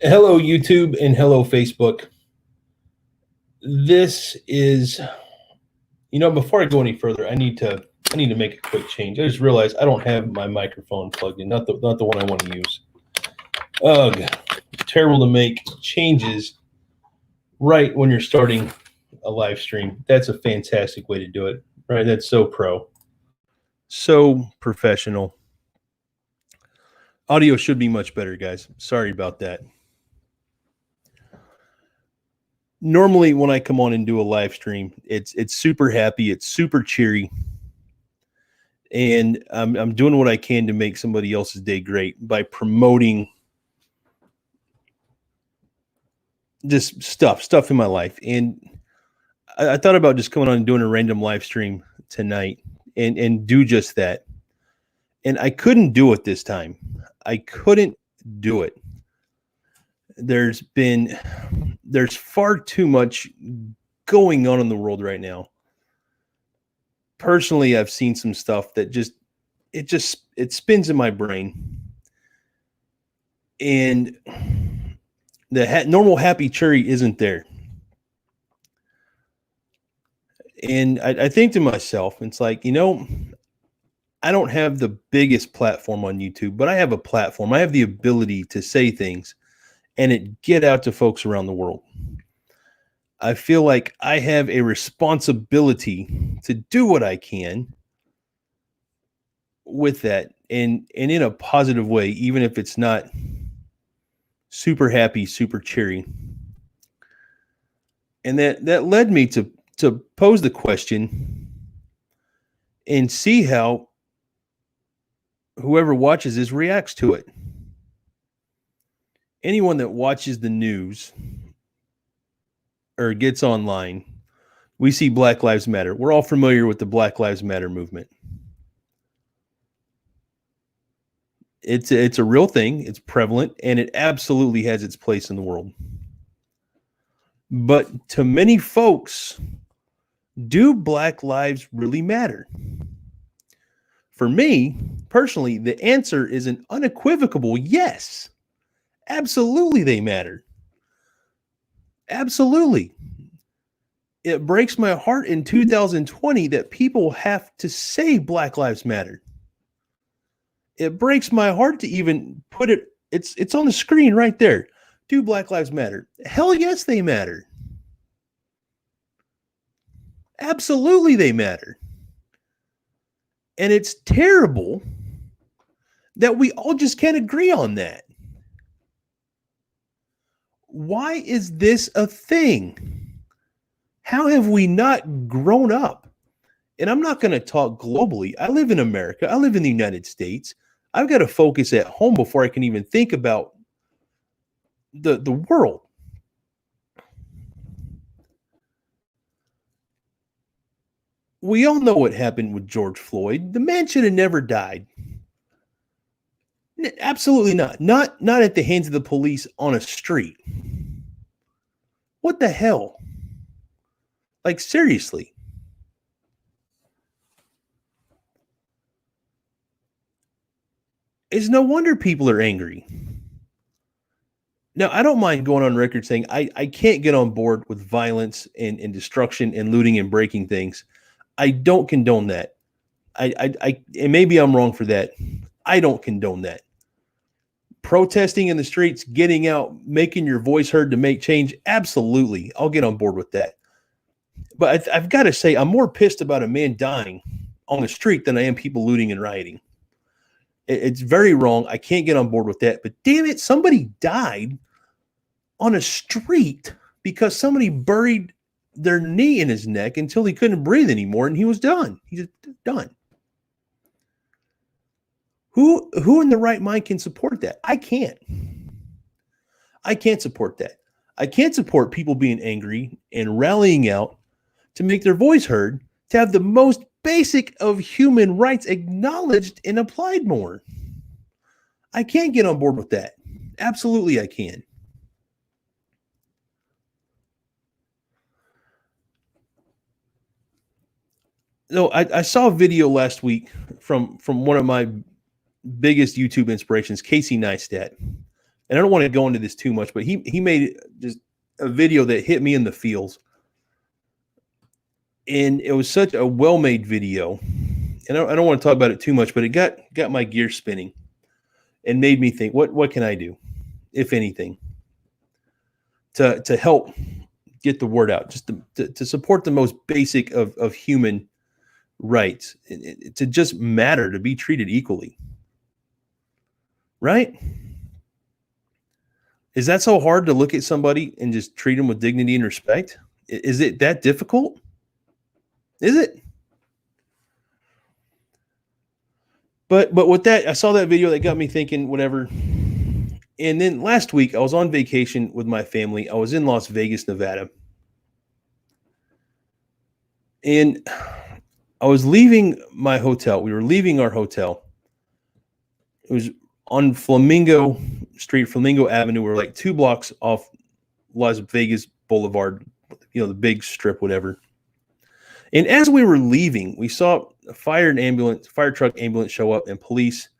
Hello, YouTube, and hello, Facebook. This is, before I go any further, I need to make a quick change. I just realized I don't have my microphone plugged in, not the one I want to use. Ugh, terrible to make changes right when you're starting a live stream. That's a fantastic way to do it, right? That's so pro, so professional. Audio should be much better, guys. Sorry about that. Normally when I come on and do a live stream, it's super happy, it's super cheery, and I'm doing what I can to make somebody else's day great by promoting just stuff in my life. And I thought about just coming on and doing a random live stream tonight and do just that. And I couldn't do it this time. I couldn't do it. There's far too much going on in the world right now. Personally, I've seen some stuff that it spins in my brain, and the normal happy cherry isn't there. And I think to myself, it's like, I don't have the biggest platform on YouTube, but I have a platform. I have the ability to say things and it get out to folks around the world. I feel like I have a responsibility to do what I can with that, and in a positive way, even if it's not super happy, super cheery. And that led me to pose the question and see how whoever watches this reacts to it. Anyone that watches the news or gets online, we see Black Lives Matter. We're all familiar with the Black Lives Matter movement. It's a real thing. It's prevalent, and it absolutely has its place in the world. But to many folks, do Black lives really matter? For me, personally, the answer is an unequivocal yes. Absolutely, they matter. Absolutely. It breaks my heart in 2020 that people have to say Black Lives Matter. It breaks my heart to even put it. It's on the screen right there. Do Black Lives Matter? Hell yes, they matter. Absolutely, they matter. And it's terrible that we all just can't agree on that. Why is this a thing? How have we not grown up? And I'm not going to talk globally. I live in America. I live in the United States. I've got to focus at home before I can even think about the world. We all know what happened with George Floyd. The man should have never died. Absolutely not. Not at the hands of the police on a street. What the hell? Like, seriously. It's no wonder people are angry. Now, I don't mind going on record saying I can't get on board with violence and destruction and looting and breaking things. I don't condone that. And maybe I'm wrong for that. I don't condone that. Protesting in the streets, getting out, making your voice heard to make change, absolutely. I'll get on board with that. But I've got to say, I'm more pissed about a man dying on the street than I am people looting and rioting. It's very wrong. I can't get on board with that. But damn it, somebody died on a street because somebody buried their knee in his neck until he couldn't breathe anymore, and he was done. He's done. Who in the right mind can support that? I can't. I can't support that. I can't support people being angry and rallying out to make their voice heard, to have the most basic of human rights acknowledged and applied more. I can't get on board with that. Absolutely, I can. No, I saw a video last week from one of my biggest YouTube inspirations, Casey Neistat. and I don't want to go into this too much, but he made just a video that hit me in the feels. And it was such a well-made video. And I don't want to talk about it too much, but it got my gears spinning and made me think, what can I do, if anything, to help get the word out, just to support the most basic of human rights, to just matter, to be treated equally. Right? Is that so hard to look at somebody and just treat them with dignity and respect? Is it that difficult? Is it? But with that, I saw that video that got me thinking, whatever. And then last week, I was on vacation with my family. I was in Las Vegas, Nevada. And I was leaving my hotel. We were leaving our hotel. It was on Flamingo Street, Flamingo Avenue. We're like 2 blocks off Las Vegas Boulevard, the big strip, whatever. And as we were leaving, we saw a fire truck ambulance show up, and police.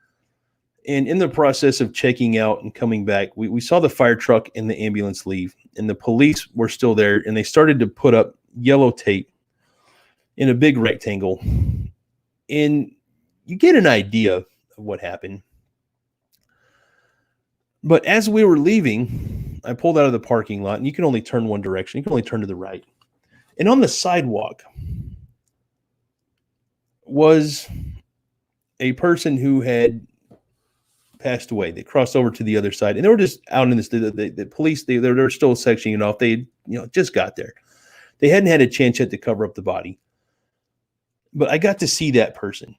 And in the process of checking out and coming back, we saw the fire truck and the ambulance leave, and the police were still there, and they started to put up yellow tape in a big rectangle. And you get an idea of what happened. But as we were leaving, I pulled out of the parking lot, and you can only turn one direction. You can only turn to the right. And on the sidewalk was a person who had passed away. They crossed over to the other side, and they were just out in this. The police, they're still sectioning it off. They just got there. They hadn't had a chance yet to cover up the body. But I got to see that person.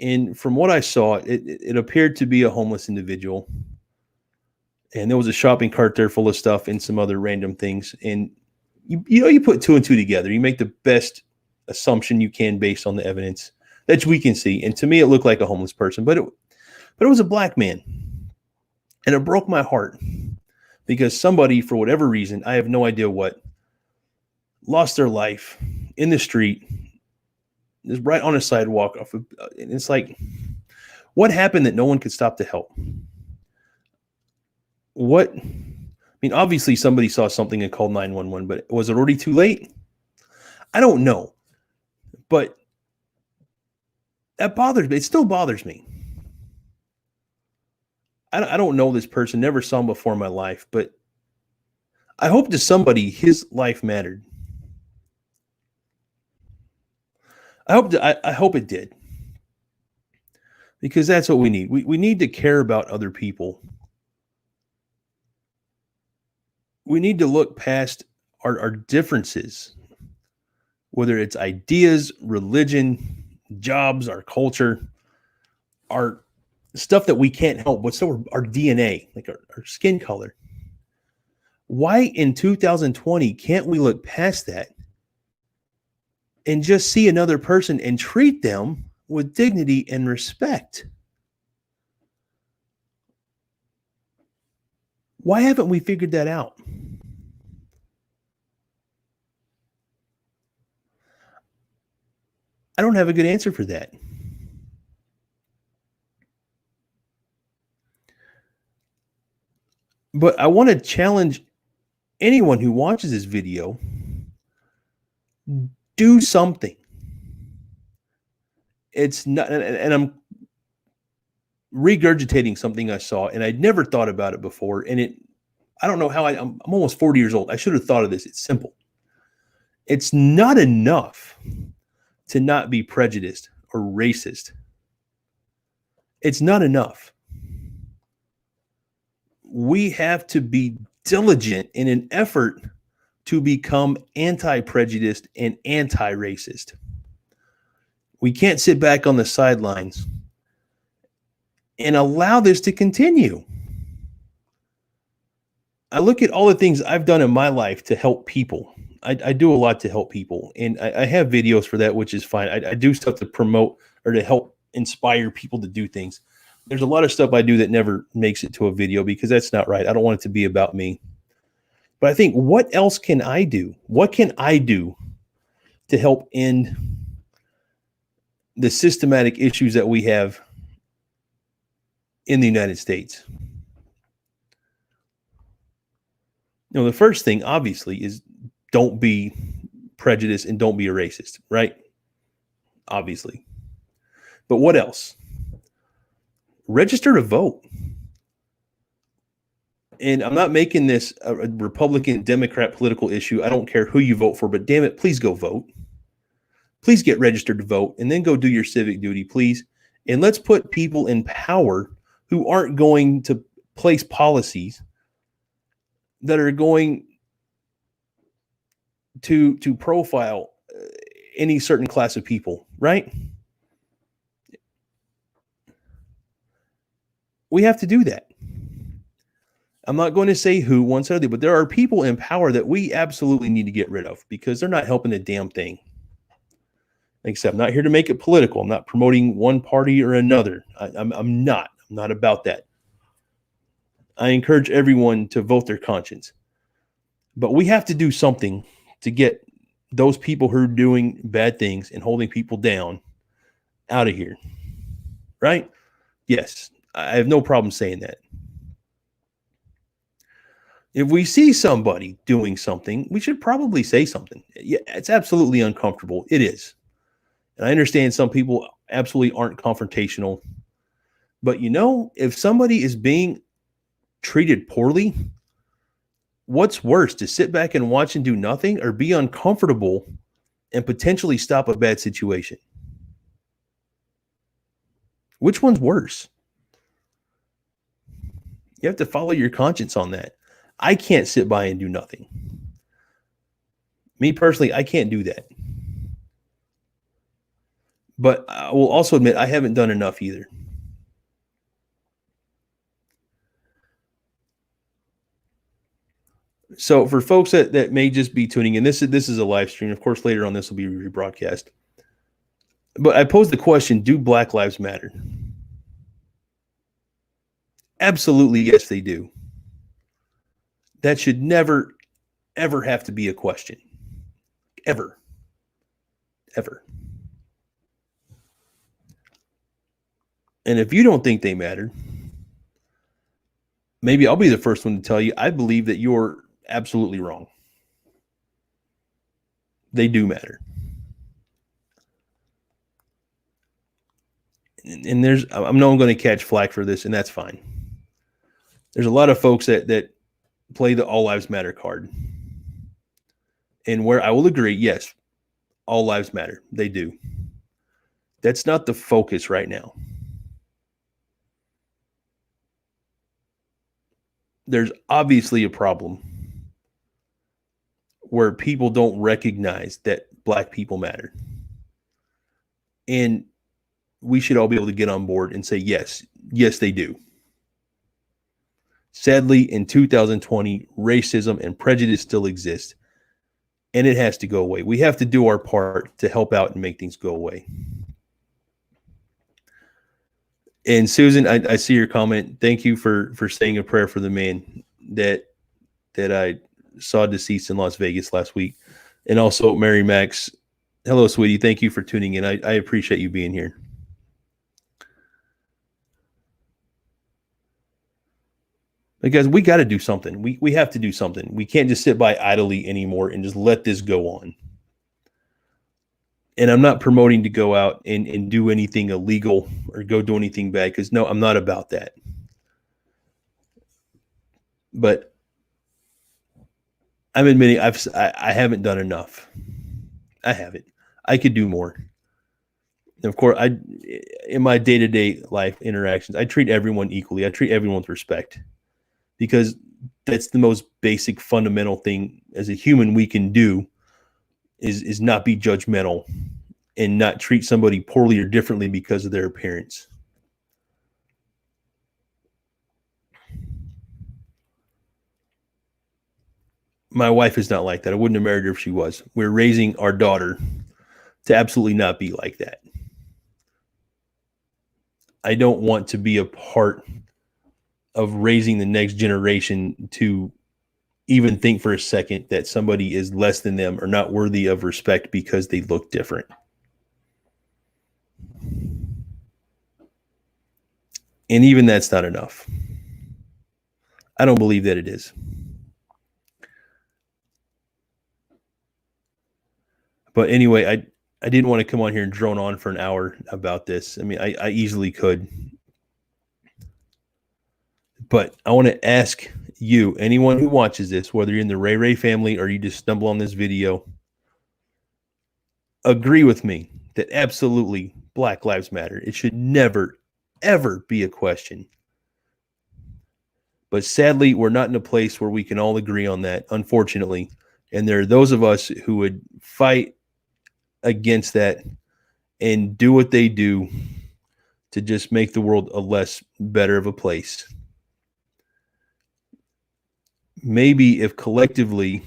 And from what I saw, it appeared to be a homeless individual. And there was a shopping cart there full of stuff and some other random things. And you put 2 and 2 together. You make the best assumption you can based on the evidence that we can see. And to me, it looked like a homeless person, but it was a black man. And it broke my heart because somebody, for whatever reason, I have no idea what, lost their life in the street, just right on a sidewalk. And it's like, what happened that no one could stop to help? Obviously somebody saw something and called 911, but was it already too late? I don't know. But that bothers me. It still bothers me. I don't know this person, never saw him before in my life, but I hope to somebody his life mattered. I hope it did. Because that's what we need. We need to care about other people. We need to look past our differences, whether it's ideas, religion, jobs, our culture, our stuff that we can't help, but so our DNA, like our skin color. Why in 2020 can't we look past that and just see another person and treat them with dignity and respect? Why haven't we figured that out? I don't have a good answer for that. But I want to challenge anyone who watches this video, do something. It's not, and I'm regurgitating something I saw, and I'd never thought about it before. And I don't know how I'm almost 40 years old. I should have thought of this. It's simple. It's not enough to not be prejudiced or racist. It's not enough. We have to be diligent in an effort to become anti-prejudiced and anti-racist. We can't sit back on the sidelines and allow this to continue. I look at all the things I've done in my life to help people. I do a lot to help people, and I have videos for that, which is fine. I do stuff to promote or to help inspire people to do things. There's a lot of stuff I do that never makes it to a video because that's not right. I don't want it to be about me. But I think, what else can I do? What can I do to help end the systematic issues that we have in the United States? The first thing, obviously, is don't be prejudiced and don't be a racist, right? Obviously. But what else? Register to vote. And I'm not making this a Republican, Democrat political issue. I don't care who you vote for, but damn it, please go vote. Please get registered to vote and then go do your civic duty, please. And let's put people in power who aren't going to place policies that are going to profile any certain class of people, right? We have to do that. I'm not going to say who, one side or the other, but there are people in power that we absolutely need to get rid of because they're not helping a damn thing. Like I said, I'm not here to make it political. I'm not promoting one party or another. I'm not about that. I encourage everyone to vote their conscience. But we have to do something to get those people who are doing bad things and holding people down out of here. Right? Yes, I have no problem saying that. If we see somebody doing something, we should probably say something. Yeah, it's absolutely uncomfortable. It is. And I understand some people absolutely aren't confrontational. But if somebody is being treated poorly, what's worse, to sit back and watch and do nothing or be uncomfortable and potentially stop a bad situation? Which one's worse? You have to follow your conscience on that. I can't sit by and do nothing. Me personally, I can't do that. But I will also admit I haven't done enough either. So for folks that may just be tuning in, this is a live stream. Of course, later on this will be rebroadcast. But I posed the question, do Black Lives Matter? Absolutely, yes, they do. That should never, ever have to be a question. Ever. Ever. And if you don't think they matter, maybe I'll be the first one to tell you I believe that you're absolutely wrong. They do matter. And I know I'm going to catch flack for this, and that's fine. There's a lot of folks that play the all lives matter card. And where I will agree, yes, all lives matter. They do. That's not the focus right now. There's obviously a problem where people don't recognize that Black people matter. And we should all be able to get on board and say, yes, they do. Sadly, in 2020, racism and prejudice still exist, and it has to go away. We have to do our part to help out and make things go away. And Susan, I see your comment. Thank you for saying a prayer for the man that I saw deceased in Las Vegas last week. And also Mary Max. Hello, sweetie. Thank you for tuning in. I appreciate you being here. Because we got to do something. We have to do something. We can't just sit by idly anymore and just let this go on. And I'm not promoting to go out and do anything illegal or go do anything bad, because no, I'm not about that. But I'm admitting I haven't done enough. I haven't. I could do more. And of course, in my day-to-day life interactions, I treat everyone equally. I treat everyone with respect, because that's the most basic fundamental thing as a human we can do is not be judgmental and not treat somebody poorly or differently because of their appearance. My wife is not like that. I wouldn't have married her if she was. We're raising our daughter to absolutely not be like that. I don't want to be a part of raising the next generation to even think for a second that somebody is less than them or not worthy of respect because they look different. And even that's not enough. I don't believe that it is. But anyway, I didn't want to come on here and drone on for an hour about this. I mean, I easily could. But I want to ask you, anyone who watches this, whether you're in the Ray Ray family or you just stumble on this video, agree with me that absolutely Black Lives Matter. It should never, ever be a question. But sadly, we're not in a place where we can all agree on that, unfortunately. And there are those of us who would fight against that and do what they do to just make the world a less better of a place. Maybe if collectively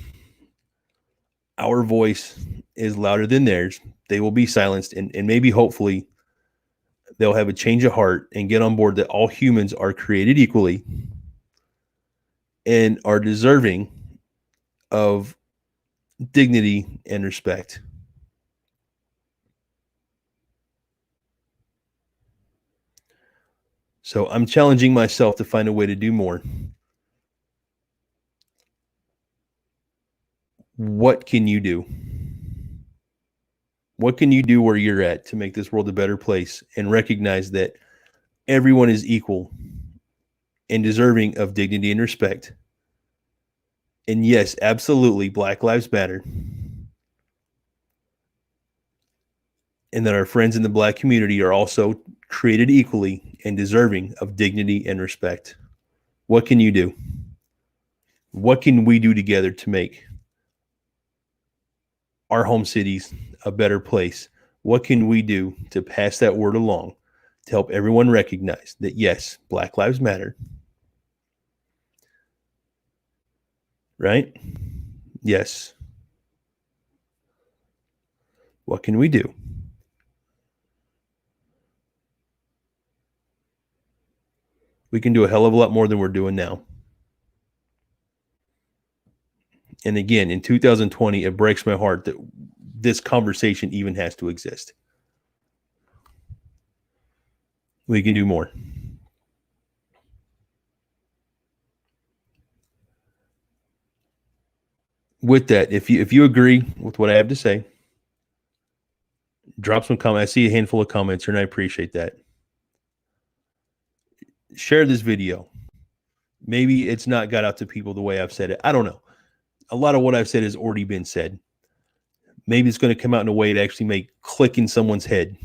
our voice is louder than theirs, they will be silenced, and maybe hopefully they'll have a change of heart and get on board that all humans are created equally and are deserving of dignity and respect. So I'm challenging myself to find a way to do more. What can you do? What can you do where you're at to make this world a better place and recognize that everyone is equal and deserving of dignity and respect? And yes, absolutely, Black Lives Matter. And that our friends in the Black community are also created equally and deserving of dignity and respect. What can you do? What can we do together to make our home cities a better place? What can we do to pass that word along to help everyone recognize that, yes, Black Lives Matter? Right? Yes. What can we do? We can do a hell of a lot more than we're doing now. And again, in 2020, it breaks my heart that this conversation even has to exist. We can do more. With that, if you agree with what I have to say, drop some comments. I see a handful of comments here, and I appreciate that. Share this video. Maybe it's not got out to people the way I've said it. I don't know. A lot of what I've said has already been said. Maybe it's going to come out in a way to actually make click in someone's head.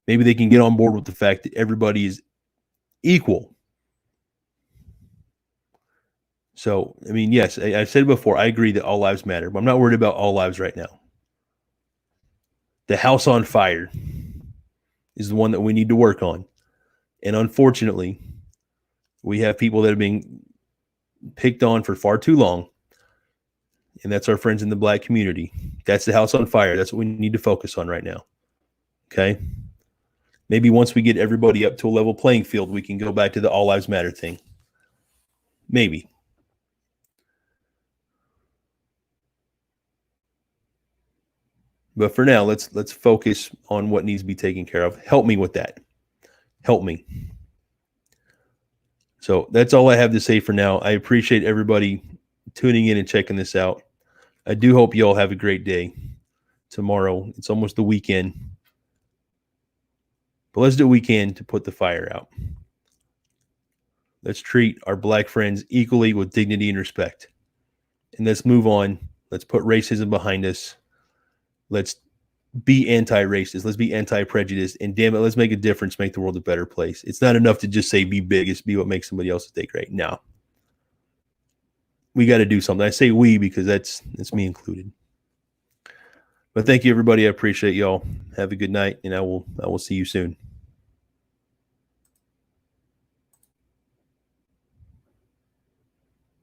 Maybe they can get on board with the fact that everybody is equal. So, I mean, yes, I've said it before. I agree that all lives matter, but I'm not worried about all lives right now. The house on fire is the one that we need to work on. And unfortunately, we have people that are being picked on for far too long. And that's our friends in the Black community. That's the house on fire. That's what we need to focus on right now. Okay? Maybe once we get everybody up to a level playing field, we can go back to the all lives matter thing. Maybe. But for now, let's focus on what needs to be taken care of. Help me with that. Help me. So that's all I have to say for now. I appreciate everybody tuning in and checking this out. I do hope you all have a great day tomorrow. It's almost the weekend. But let's do what we can to put the fire out. Let's treat our Black friends equally with dignity and respect. And let's move on. Let's put racism behind us. Let's be anti-racist. Let's be anti-prejudice. And damn it, let's make a difference, make the world a better place. It's not enough to just say be biggest, be what makes somebody else's day great. No. We got to do something. I say we because that's me included. But thank you, everybody. I appreciate y'all. Have a good night, and I will see you soon.